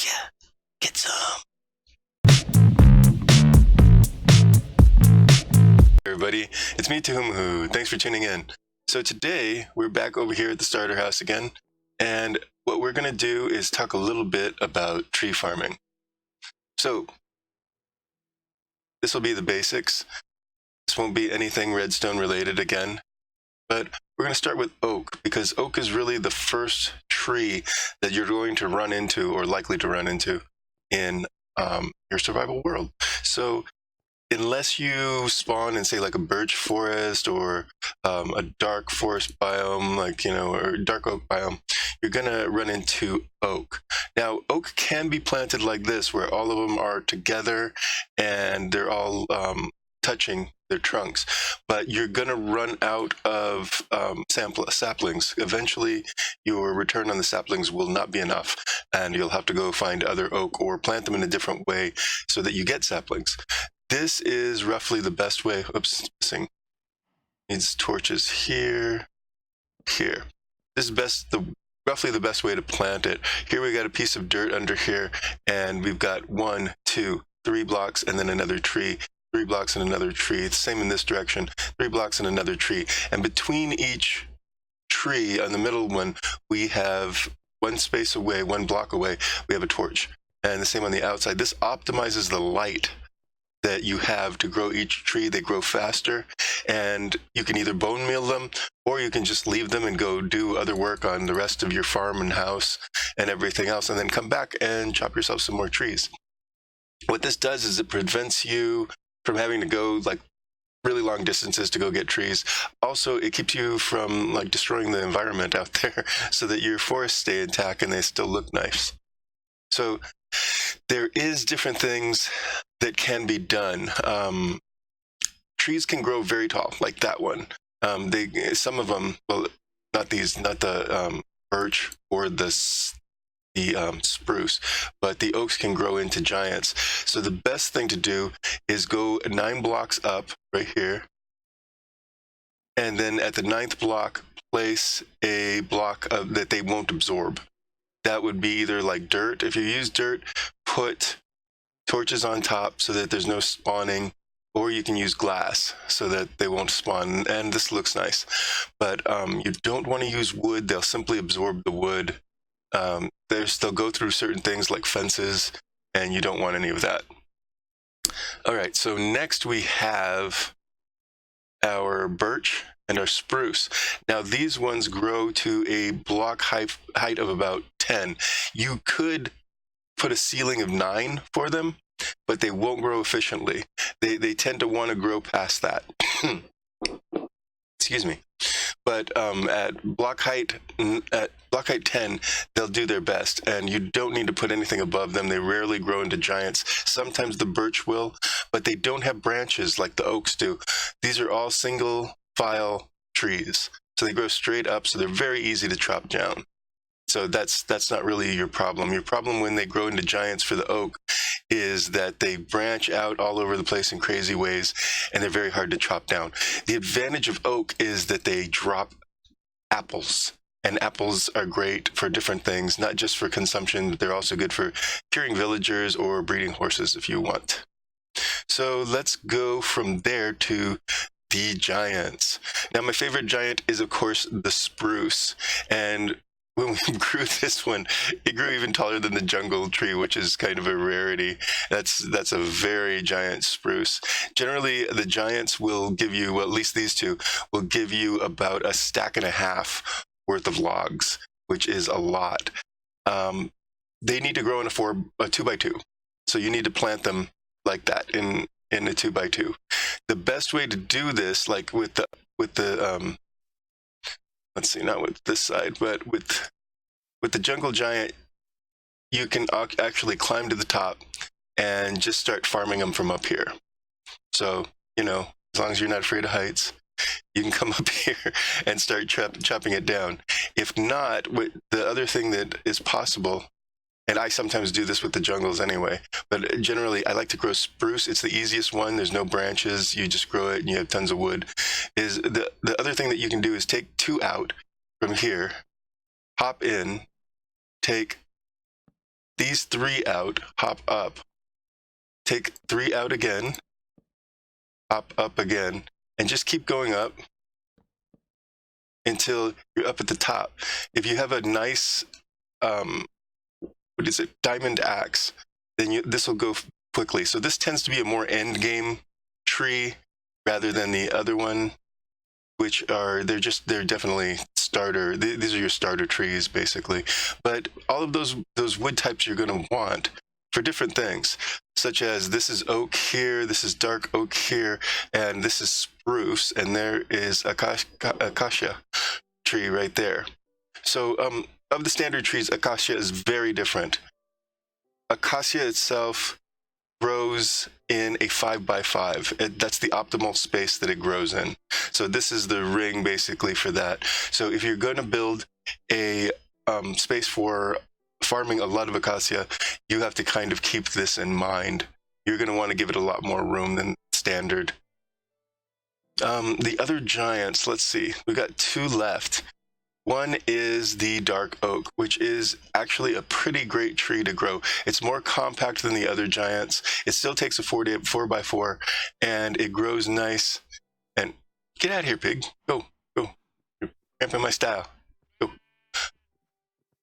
yeah, get some. Everybody, it's me, Tuhumhu. Thanks for tuning in. So today we're back over here at the starter house again, and what we're going to do is talk a little bit about tree farming. So this will be the basics. This won't be anything redstone related again, but we're going to start with oak, because oak is really the first tree that you're going to run into, or likely to run into, in your survival world. So unless you spawn in, say, like a birch forest or a dark forest biome, like, or dark oak biome, you're gonna run into oak. Now, oak can be planted like this, where all of them are together and they're all touching their trunks, but you're gonna run out of saplings. Eventually, your return on the saplings will not be enough, and you'll have to go find other oak or plant them in a different way so that you get saplings. This is roughly the best way. Oops, missing. Needs torches here, here. This is roughly the best way to plant it. Here we got a piece of dirt under here, and we've got 1, 2, 3 blocks, and then another tree. 3 blocks and another tree. It's the same in this direction. 3 blocks and another tree. And between each tree, on the middle one, we have 1 space away, 1 block away, we have a torch. And the same on the outside. This optimizes the light that you have to grow each tree. They grow faster, and you can either bone meal them, or you can just leave them and go do other work on the rest of your farm and house and everything else, and then come back and chop yourself some more trees. What this does is it prevents you from having to go like really long distances to go get trees. Also, it keeps you from like destroying the environment out there, so that your forests stay intact and they still look nice. So there is different things that can be done. Trees can grow very tall, like that one. Some of them, well, not the birch or the spruce, but the oaks can grow into giants. So the best thing to do is go 9 blocks up right here, and then at the 9th block, place a block that they won't absorb. That would be either like dirt. If you use dirt, put torches on top so that there's no spawning, or you can use glass so that they won't spawn, and this looks nice. But you don't want to use wood. They'll simply absorb the wood. They'll go through certain things like fences, and you don't want any of that. All right, so next we have our birch and our spruce. Now these ones grow to a block height of about 10. You could put a ceiling of 9 for them, but they won't grow efficiently. They tend to want to grow past that. Excuse me. But at block height 10, they'll do their best, and you don't need to put anything above them. They rarely grow into giants. Sometimes the birch will, but they don't have branches like the oaks do. These are all single file trees, so they grow straight up, so they're very easy to chop down. So that's not really your problem. Your problem when they grow into giants for the oak is that they branch out all over the place in crazy ways, and they're very hard to chop down. The advantage of oak is that they drop apples, and apples are great for different things, not just for consumption, but they're also good for curing villagers or breeding horses if you want. So let's go from there to the giants. Now, my favorite giant is, of course, the spruce, and when we grew this one, it grew even taller than the jungle tree, which is kind of a rarity. That's a very giant spruce. Generally, the giants will give you, well, at least these two, will give you about a stack and a half worth of logs, which is a lot. They need to grow in a 2x2. So you need to plant them like that in a 2x2. The best way to do this, like with the let's see, not with this side, but with the jungle giant, you can actually climb to the top and just start farming them from up here. So, as long as you're not afraid of heights, you can come up here and start chopping it down. If not, the other thing that is possible, and I sometimes do this with the jungles anyway, but generally I like to grow spruce. It's the easiest one. There's no branches. You just grow it and you have tons of wood. The other thing that you can do is take 2 out from here, hop in, take these 3 out, hop up, take 3 out again, hop up again, and just keep going up until you're up at the top. If you have a nice, diamond axe, then this will go quickly. So this tends to be a more end game tree rather than the other one, which are, they're definitely starter. These are your starter trees, basically. But all of those wood types you're going to want for different things, such as this is oak here, this is dark oak here, and this is spruce, and there is acacia tree right there. So of the standard trees, acacia is very different. Acacia itself grows in a 5x5. That's the optimal space that it grows in. So this is the ring basically for that. So if you're going to build a space for farming a lot of acacia, you have to kind of keep this in mind. You're going to want to give it a lot more room than standard. The other giants, let's see, we got 2 left. One is the dark oak, which is actually a pretty great tree to grow. It's more compact than the other giants. It still takes a 4x4, and it grows nice. And get out of here, pig. Go. You're cramping my style. Go.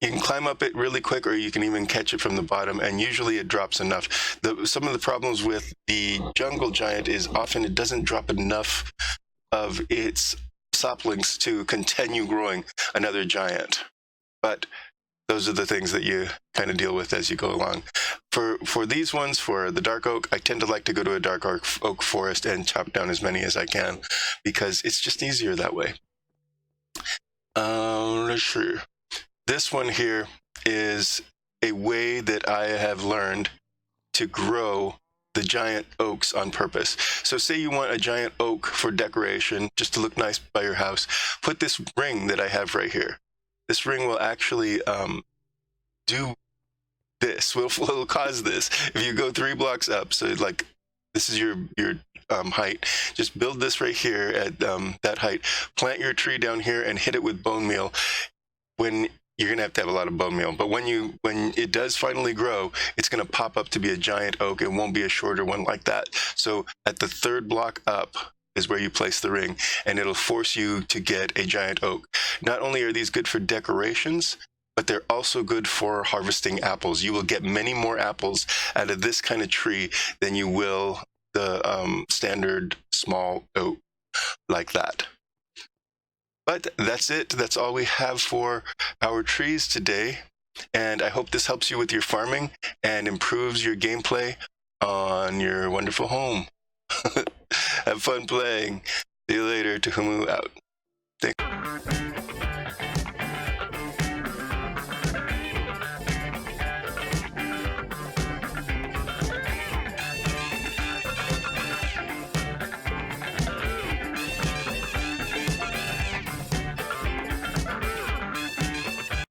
You can climb up it really quick, or you can even catch it from the bottom, and usually it drops enough. Some of the problems with the jungle giant is often it doesn't drop enough of its saplings to continue growing another giant. But those are the things that you kind of deal with as you go along. For these ones, for the dark oak, I tend to like to go to a dark oak forest and chop down as many as I can, because it's just easier that way. Sure. This one here is a way that I have learned to grow the giant oaks on purpose. So say you want a giant oak for decoration, just to look nice by your house, put this ring that I have right here. This ring will actually do this, will cause this. If you go 3 blocks up, so like this is your height, just build this right here at that height, plant your tree down here and hit it with bone meal. When you're going to have a lot of bone meal, but when it does finally grow, it's going to pop up to be a giant oak. It won't be a shorter one like that. So at the 3rd block up is where you place the ring, and it'll force you to get a giant oak. Not only are these good for decorations, but they're also good for harvesting apples. You will get many more apples out of this kind of tree than you will the standard small oak like that. But that's it. That's all we have for our trees today. And I hope this helps you with your farming and improves your gameplay on your wonderful home. Have fun playing. See you later. Tuhumu out.